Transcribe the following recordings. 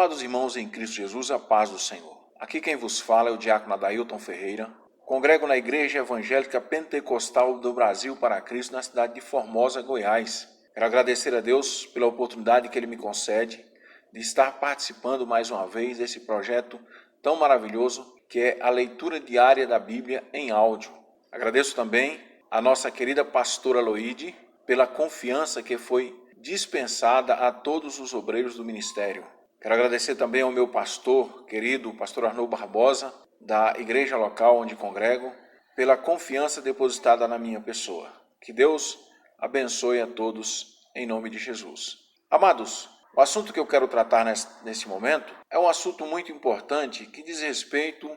Amados irmãos em Cristo Jesus, a paz do Senhor. Aqui quem vos fala é o diácono Adailton Ferreira. Congrego na Igreja Evangélica Pentecostal do Brasil para Cristo na cidade de Formosa, Goiás. Quero agradecer a Deus pela oportunidade que Ele me concede de estar participando mais uma vez desse projeto tão maravilhoso que é a leitura diária da Bíblia em áudio. Agradeço também a nossa querida pastora Loide pela confiança que foi dispensada a todos os obreiros do ministério. Quero agradecer também ao meu pastor, querido pastor Arnoldo Barbosa, da igreja local onde congrego, pela confiança depositada na minha pessoa. Que Deus abençoe a todos em nome de Jesus. Amados, o assunto que eu quero tratar nesse momento é um assunto muito importante que diz respeito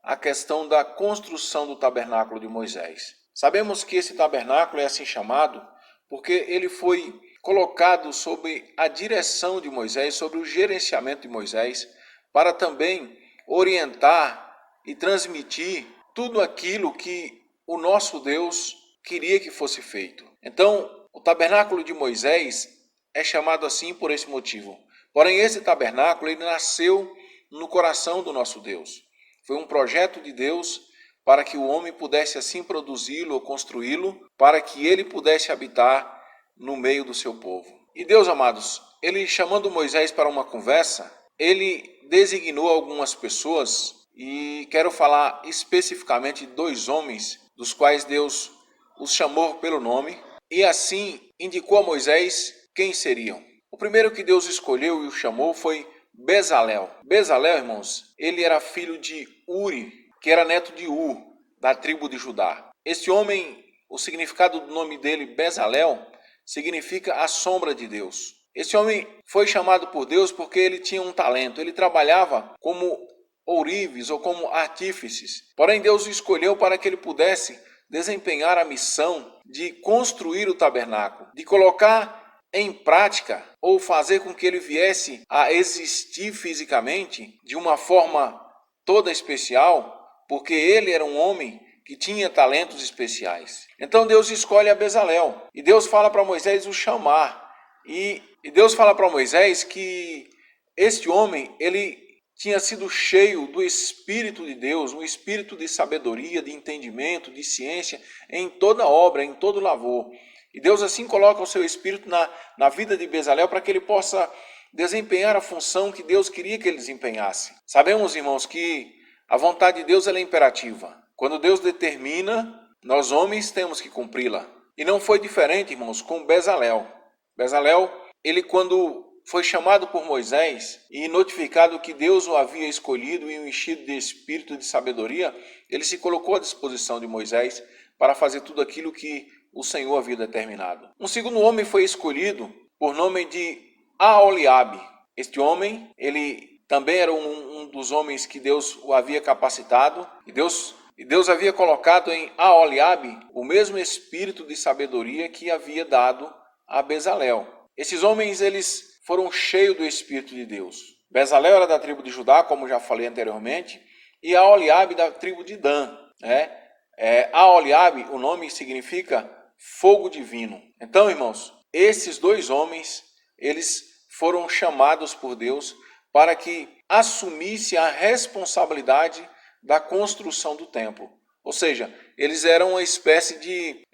à questão da construção do tabernáculo de Moisés. Sabemos que esse tabernáculo é assim chamado porque ele foi colocado sob a direção de Moisés, sobre o gerenciamento de Moisés, para também orientar e transmitir tudo aquilo que o nosso Deus queria que fosse feito. Então, o tabernáculo de Moisés é chamado assim por esse motivo. Porém, esse tabernáculo ele nasceu no coração do nosso Deus. Foi um projeto de Deus para que o homem pudesse assim produzi-lo ou construí-lo, para que ele pudesse habitar no meio do seu povo. E Deus, amados, ele chamando Moisés para uma conversa, ele designou algumas pessoas, e quero falar especificamente de dois homens, dos quais Deus os chamou pelo nome, e assim indicou a Moisés quem seriam. O primeiro que Deus escolheu e o chamou foi Bezalel. Bezalel, irmãos, ele era filho de Uri, que era neto de Ur, da tribo de Judá. Esse homem, o significado do nome dele, Bezalel, significa a sombra de Deus. Esse homem foi chamado por Deus porque ele tinha um talento. Ele trabalhava como ourives ou como artífices. Porém, Deus o escolheu para que ele pudesse desempenhar a missão de construir o tabernáculo, de colocar em prática ou fazer com que ele viesse a existir fisicamente de uma forma toda especial, porque ele era um homem que tinha talentos especiais. Então Deus escolhe a Bezalel e Deus fala para Moisés o chamar. E Deus fala para Moisés que este homem, ele tinha sido cheio do Espírito de Deus, um espírito de sabedoria, de entendimento, de ciência, em toda obra, em todo lavor. E Deus assim coloca o seu Espírito na vida de Bezalel para que ele possa desempenhar a função que Deus queria que ele desempenhasse. Sabemos, irmãos, que a vontade de Deus ela é imperativa. Quando Deus determina, nós homens temos que cumpri-la. E não foi diferente, irmãos, com Bezalel. Bezalel, ele quando foi chamado por Moisés e notificado que Deus o havia escolhido e o enchido de espírito de sabedoria, ele se colocou à disposição de Moisés para fazer tudo aquilo que o Senhor havia determinado. Um segundo homem foi escolhido por nome de Aholiabe. Este homem, ele também era um dos homens que Deus o havia capacitado e Deus havia colocado em Aholiabe o mesmo espírito de sabedoria que havia dado a Bezalel. Esses homens, eles foram cheios do Espírito de Deus. Bezalel era da tribo de Judá, como já falei anteriormente, e Aholiabe da tribo de Dan. Aholiabe, o nome significa fogo divino. Então, irmãos, esses dois homens, eles foram chamados por Deus para que assumisse a responsabilidade da construção do templo. Ou seja, eles eram uma espécie de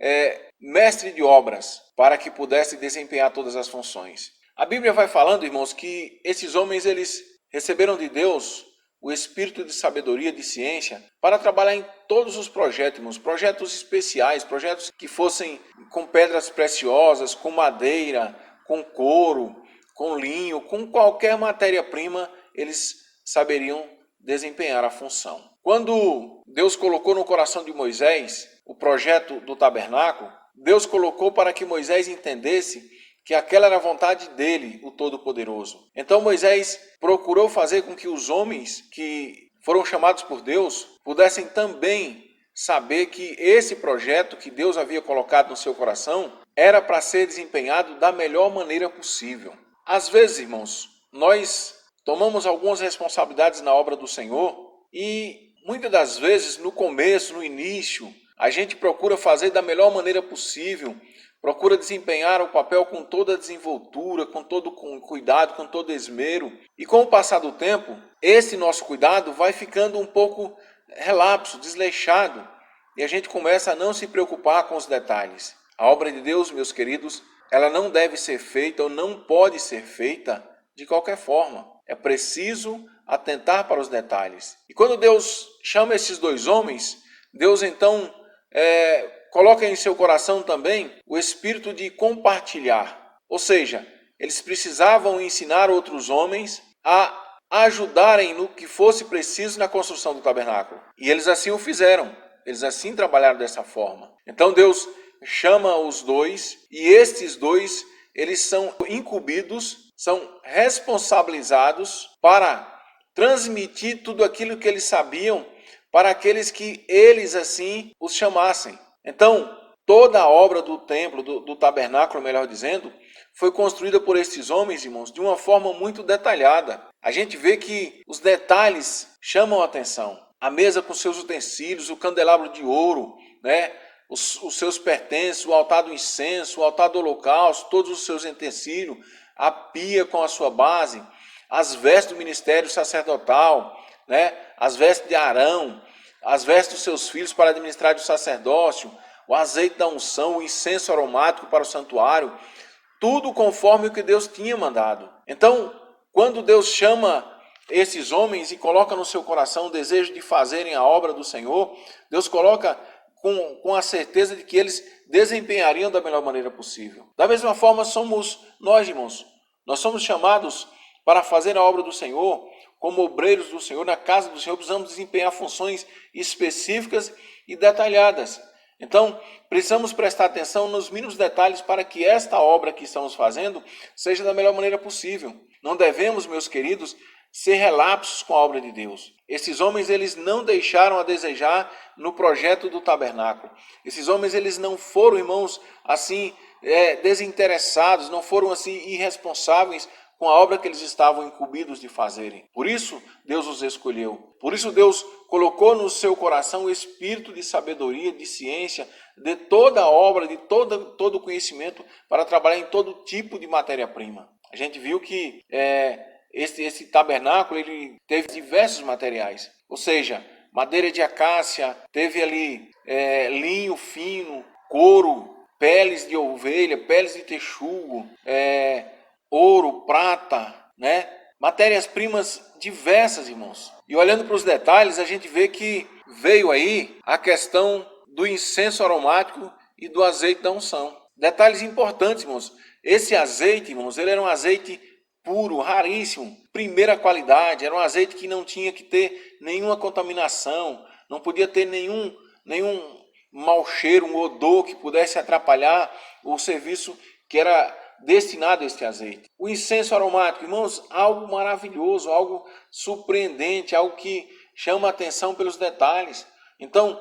mestre de obras para que pudesse desempenhar todas as funções. A Bíblia vai falando, irmãos, que esses homens eles receberam de Deus o espírito de sabedoria, de ciência, para trabalhar em todos os projetos, irmãos, projetos especiais, projetos que fossem com pedras preciosas, com madeira, com couro, com linho, com qualquer matéria-prima, eles saberiam desempenhar a função. Quando Deus colocou no coração de Moisés o projeto do tabernáculo, Deus colocou para que Moisés entendesse que aquela era a vontade dele, o Todo-Poderoso. Então Moisés procurou fazer com que os homens que foram chamados por Deus pudessem também saber que esse projeto que Deus havia colocado no seu coração era para ser desempenhado da melhor maneira possível. Às vezes, irmãos, nós tomamos algumas responsabilidades na obra do Senhor e muitas das vezes, no começo, no início, a gente procura fazer da melhor maneira possível, procura desempenhar o papel com toda a desenvoltura, com todo cuidado, com todo esmero. E com o passar do tempo, esse nosso cuidado vai ficando um pouco relapso, desleixado, e a gente começa a não se preocupar com os detalhes. A obra de Deus, meus queridos, ela não deve ser feita ou não pode ser feita de qualquer forma. É preciso atentar para os detalhes. E quando Deus chama esses dois homens, Deus então coloca em seu coração também o espírito de compartilhar. Ou seja, eles precisavam ensinar outros homens a ajudarem no que fosse preciso na construção do tabernáculo. E eles assim o fizeram. Eles assim trabalharam dessa forma. Então Deus chama os dois e estes dois, eles são incumbidos, são responsabilizados para transmitir tudo aquilo que eles sabiam para aqueles que eles assim os chamassem. Então, toda a obra do templo, do tabernáculo, melhor dizendo, foi construída por estes homens, irmãos, de uma forma muito detalhada. A gente vê que os detalhes chamam a atenção. A mesa com seus utensílios, o candelabro de ouro, né? Os seus pertences, o altar do incenso, o altar do holocausto, todos os seus utensílios, a pia com a sua base, as vestes do ministério sacerdotal, né? As vestes de Arão, as vestes dos seus filhos para administrar o sacerdócio, o azeite da unção, o incenso aromático para o santuário, tudo conforme o que Deus tinha mandado. Então, quando Deus chama esses homens e coloca no seu coração o desejo de fazerem a obra do Senhor, Deus coloca com a certeza de que eles desempenhariam da melhor maneira possível. Da mesma forma somos nós, irmãos. Nós somos chamados para fazer a obra do Senhor, como obreiros do Senhor, na casa do Senhor, precisamos desempenhar funções específicas e detalhadas. Então, precisamos prestar atenção nos mínimos detalhes para que esta obra que estamos fazendo seja da melhor maneira possível. Não devemos, meus queridos, ser relapsos com a obra de Deus. Esses homens, eles não deixaram a desejar no projeto do tabernáculo. Esses homens, eles não foram, irmãos, assim, desinteressados, não foram assim irresponsáveis com a obra que eles estavam incumbidos de fazerem. Por isso, Deus os escolheu. Por isso, Deus colocou no seu coração o espírito de sabedoria, de ciência, de toda a obra, de todo o conhecimento para trabalhar em todo tipo de matéria-prima. A gente viu que esse tabernáculo ele teve diversos materiais, ou seja, madeira de acácia, teve ali linho fino, couro, peles de ovelha, peles de texugo, ouro, prata, né? Matérias-primas diversas, irmãos. E olhando para os detalhes, a gente vê que veio aí a questão do incenso aromático e do azeite da unção. Detalhes importantes, irmãos. Esse azeite, irmãos, ele era um azeite puro, raríssimo, primeira qualidade. Era um azeite que não tinha que ter nenhuma contaminação, não podia ter nenhum mau cheiro, um odor que pudesse atrapalhar o serviço que era destinado a este azeite. O incenso aromático, irmãos, algo maravilhoso, algo surpreendente, algo que chama a atenção pelos detalhes. Então,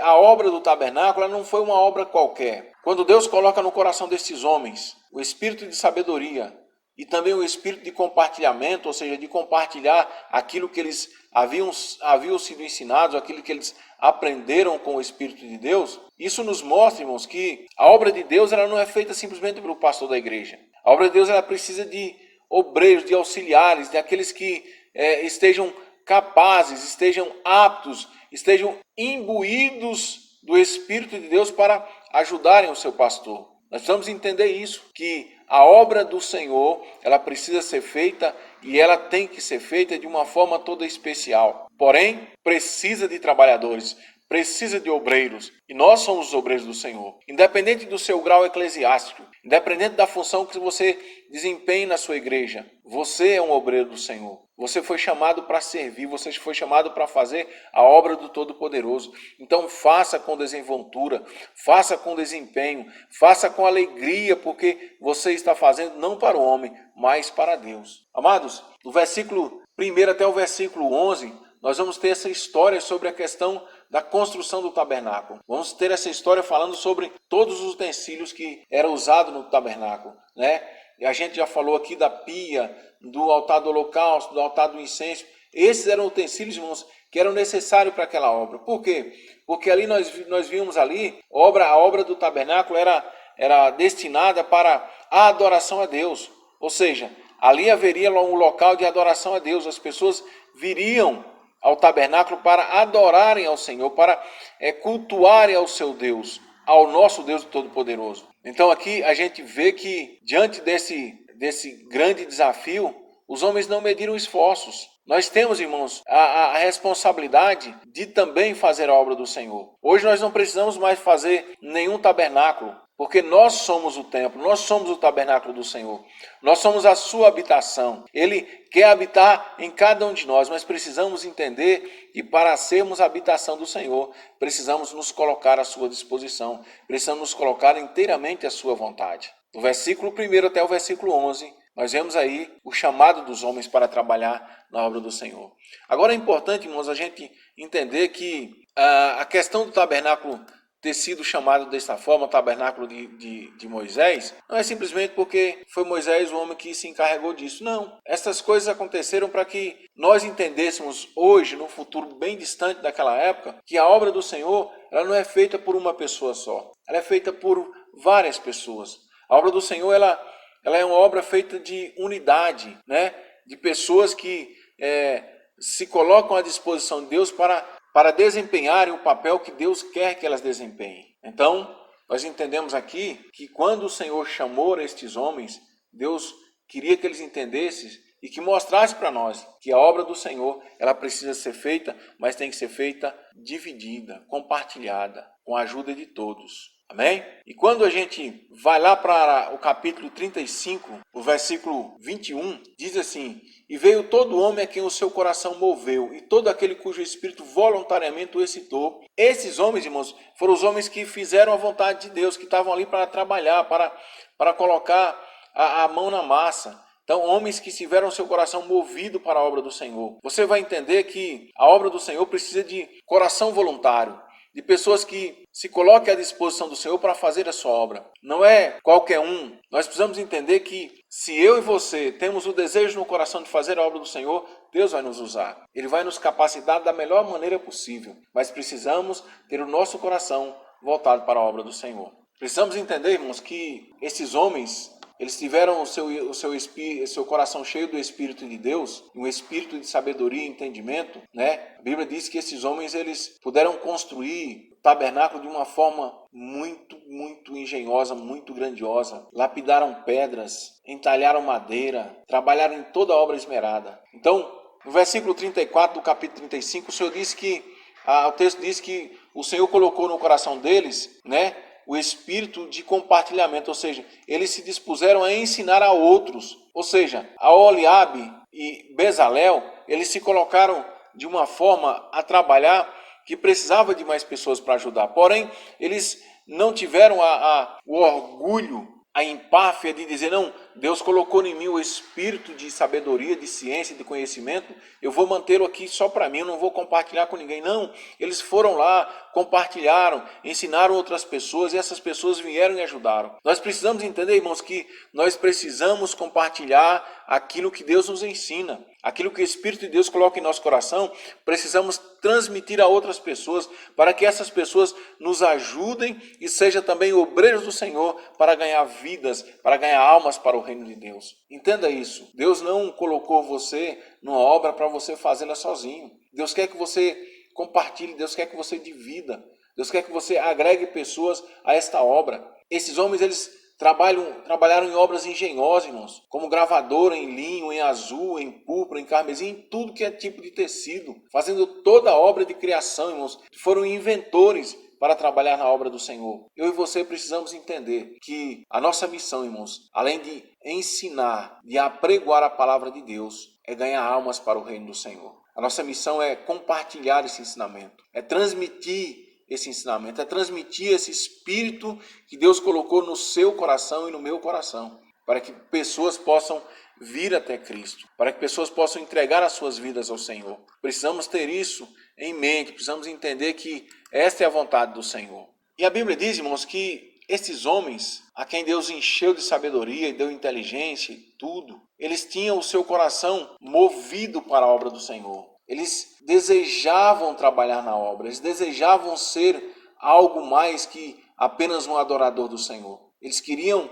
a obra do tabernáculo não foi uma obra qualquer. Quando Deus coloca no coração destes homens o espírito de sabedoria e também o espírito de compartilhamento, ou seja, de compartilhar aquilo que eles haviam sido ensinados, aquilo que eles aprenderam com o Espírito de Deus, isso nos mostra, irmãos, que a obra de Deus ela não é feita simplesmente pelo pastor da igreja. A obra de Deus ela precisa de obreiros, de auxiliares, de aqueles que estejam capazes, estejam aptos, estejam imbuídos do Espírito de Deus para ajudarem o seu pastor. Nós precisamos entender isso, que a obra do Senhor, ela precisa ser feita e ela tem que ser feita de uma forma toda especial. Porém, precisa de trabalhadores, precisa de obreiros. E nós somos os obreiros do Senhor. Independente do seu grau eclesiástico, independente da função que você desempenhe na sua igreja, você é um obreiro do Senhor. Você foi chamado para servir, você foi chamado para fazer a obra do Todo-Poderoso. Então faça com desenvoltura, faça com desempenho, faça com alegria, porque você está fazendo não para o homem, mas para Deus. Amados, do versículo 1 até o versículo 11, nós vamos ter essa história sobre a questão da construção do tabernáculo. Vamos ter essa história falando sobre todos os utensílios que eram usados no tabernáculo, né? E a gente já falou aqui da pia, do altar do holocausto, do altar do incenso. Esses eram utensílios, irmãos, que eram necessários para aquela obra. Por quê? Porque ali nós vimos ali, a obra do tabernáculo era era destinada para a adoração a Deus. Ou seja, ali haveria um local de adoração a Deus. As pessoas viriam ao tabernáculo para adorarem ao Senhor, para cultuarem ao seu Deus, ao nosso Deus Todo-Poderoso. Então aqui a gente vê que diante desse grande desafio, os homens não mediram esforços. Nós temos, irmãos, a responsabilidade de também fazer a obra do Senhor. Hoje nós não precisamos mais fazer nenhum tabernáculo, porque nós somos o templo, nós somos o tabernáculo do Senhor. Nós somos a sua habitação. Ele quer habitar em cada um de nós, mas precisamos entender que para sermos a habitação do Senhor, precisamos nos colocar à sua disposição, precisamos nos colocar inteiramente à sua vontade. Do versículo 1 até o versículo 11, nós vemos aí o chamado dos homens para trabalhar na obra do Senhor. Agora é importante, irmãos, a gente entender que a questão do tabernáculo ter sido chamado desta forma, o tabernáculo de Moisés, não é simplesmente porque foi Moisés o homem que se encarregou disso. Não. Essas coisas aconteceram para que nós entendêssemos hoje, no futuro bem distante daquela época, que a obra do Senhor ela não é feita por uma pessoa só. Ela é feita por várias pessoas. A obra do Senhor ela é uma obra feita de unidade, né? De pessoas que se colocam à disposição de Deus para desempenharem o papel que Deus quer que elas desempenhem. Então, nós entendemos aqui que quando o Senhor chamou estes homens, Deus queria que eles entendessem e que mostrasse para nós que a obra do Senhor ela precisa ser feita, mas tem que ser feita dividida, compartilhada, com a ajuda de todos. Amém? E quando a gente vai lá para o capítulo 35, o versículo 21, diz assim: E veio todo homem a quem o seu coração moveu, e todo aquele cujo espírito voluntariamente o excitou. Esses homens, irmãos, foram os homens que fizeram a vontade de Deus, que estavam ali para trabalhar, para colocar a mão na massa. Então, homens que tiveram seu coração movido para a obra do Senhor. Você vai entender que a obra do Senhor precisa de coração voluntário, de pessoas que se coloquem à disposição do Senhor para fazer a sua obra. Não é qualquer um. Nós precisamos entender que se eu e você temos o desejo no coração de fazer a obra do Senhor, Deus vai nos usar. Ele vai nos capacitar da melhor maneira possível. Mas precisamos ter o nosso coração voltado para a obra do Senhor. Precisamos entender, irmãos, que esses homens, eles tiveram o seu coração cheio do Espírito de Deus, um espírito de sabedoria e entendimento, né? A Bíblia diz que esses homens eles puderam construir o tabernáculo de uma forma muito, muito engenhosa, muito grandiosa. Lapidaram pedras, entalharam madeira, trabalharam em toda a obra esmerada. Então, no versículo 34 do capítulo 35, o Senhor diz que, o texto diz que o Senhor colocou no coração deles, né, o espírito de compartilhamento, ou seja, eles se dispuseram a ensinar a outros. Ou seja, a Oliabe e Bezalel, eles se colocaram de uma forma a trabalhar que precisava de mais pessoas para ajudar. Porém, eles não tiveram o orgulho, a empáfia de dizer, não, Deus colocou em mim o espírito de sabedoria, de ciência, de conhecimento, eu vou mantê-lo aqui só para mim, eu não vou compartilhar com ninguém. Não, eles foram lá, compartilharam, ensinaram outras pessoas e essas pessoas vieram e ajudaram. Nós precisamos entender, irmãos, que nós precisamos compartilhar aquilo que Deus nos ensina, aquilo que o Espírito de Deus coloca em nosso coração, precisamos transmitir a outras pessoas para que essas pessoas nos ajudem e sejam também obreiros do Senhor para ganhar vidas, para ganhar almas para o reino de Deus. Entenda isso. Deus não colocou você numa obra para você fazê-la sozinho. Deus quer que você compartilhe, Deus quer que você divida, Deus quer que você agregue pessoas a esta obra. Esses homens, eles trabalharam em obras engenhosas, irmãos, como gravadora em linho, em azul, em púrpura, em carmesim, em tudo que é tipo de tecido, fazendo toda a obra de criação, irmãos. Foram inventores para trabalhar na obra do Senhor. Eu e você precisamos entender que a nossa missão, irmãos, além de ensinar, de apregoar a palavra de Deus, é ganhar almas para o reino do Senhor. A nossa missão é compartilhar esse ensinamento, é transmitir esse ensinamento, é transmitir esse espírito que Deus colocou no seu coração e no meu coração, para que pessoas possam vir até Cristo, para que pessoas possam entregar as suas vidas ao Senhor. Precisamos ter isso em mente, precisamos entender que esta é a vontade do Senhor. E a Bíblia diz, irmãos, que esses homens, a quem Deus encheu de sabedoria e deu inteligência e tudo, eles tinham o seu coração movido para a obra do Senhor. Eles desejavam trabalhar na obra, eles desejavam ser algo mais que apenas um adorador do Senhor. Eles queriam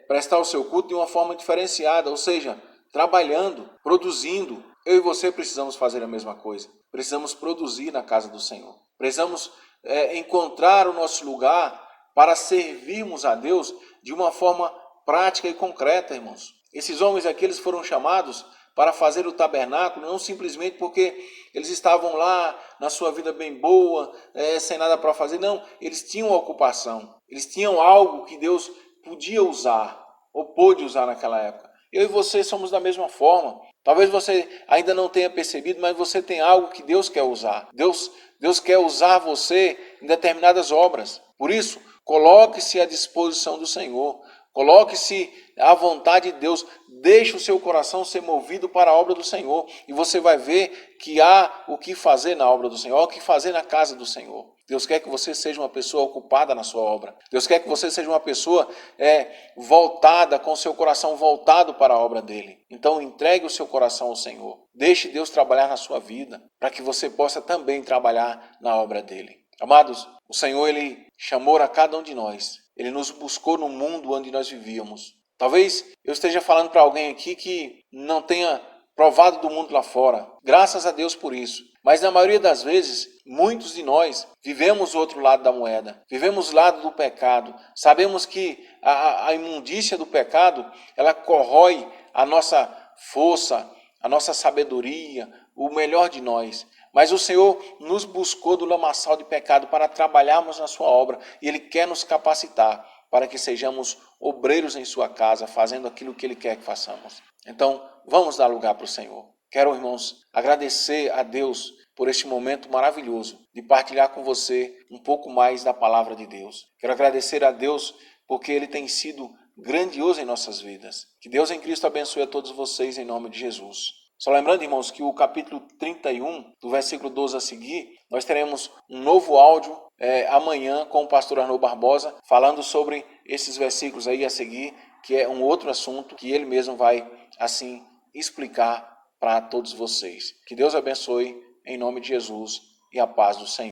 prestar o seu culto de uma forma diferenciada, ou seja, trabalhando, produzindo. Eu e você precisamos fazer a mesma coisa. Precisamos produzir na casa do Senhor. Precisamos encontrar o nosso lugar para servirmos a Deus de uma forma prática e concreta, irmãos. Esses homens aqui, eles foram chamados para fazer o tabernáculo, não simplesmente porque eles estavam lá na sua vida bem boa, sem nada para fazer. Não, eles tinham uma ocupação. Eles tinham algo que Deus podia usar, ou pôde usar naquela época. Eu e você somos da mesma forma. Talvez você ainda não tenha percebido, mas você tem algo que Deus quer usar. Deus quer usar você em determinadas obras. Por isso, coloque-se à disposição do Senhor. Coloque-se à vontade de Deus. Deixe o seu coração ser movido para a obra do Senhor. E você vai ver que há o que fazer na obra do Senhor, há o que fazer na casa do Senhor. Deus quer que você seja uma pessoa ocupada na sua obra. Deus quer que você seja uma pessoa voltada, com o seu coração voltado para a obra dele. Então entregue o seu coração ao Senhor. Deixe Deus trabalhar na sua vida, para que você possa também trabalhar na obra dele. Amados, o Senhor, Ele chamou a cada um de nós. Ele nos buscou no mundo onde nós vivíamos. Talvez eu esteja falando para alguém aqui que não tenha provado do mundo lá fora. Graças a Deus por isso. Mas na maioria das vezes, muitos de nós vivemos o outro lado da moeda. Vivemos o lado do pecado. Sabemos que a imundícia do pecado, ela corrói a nossa força, a nossa sabedoria, o melhor de nós. Mas o Senhor nos buscou do lamaçal de pecado para trabalharmos na sua obra. E Ele quer nos capacitar para que sejamos obreiros em sua casa, fazendo aquilo que Ele quer que façamos. Então, vamos dar lugar para o Senhor. Quero, irmãos, agradecer a Deus por este momento maravilhoso de partilhar com você um pouco mais da palavra de Deus. Quero agradecer a Deus porque Ele tem sido grandioso em nossas vidas. Que Deus em Cristo abençoe a todos vocês em nome de Jesus. Só lembrando, irmãos, que o capítulo 31, do versículo 12 a seguir, nós teremos um novo áudio amanhã com o pastor Arnaud Barbosa, falando sobre esses versículos aí a seguir, que é um outro assunto que ele mesmo vai, assim, explicar para todos vocês. Que Deus abençoe em nome de Jesus e a paz do Senhor.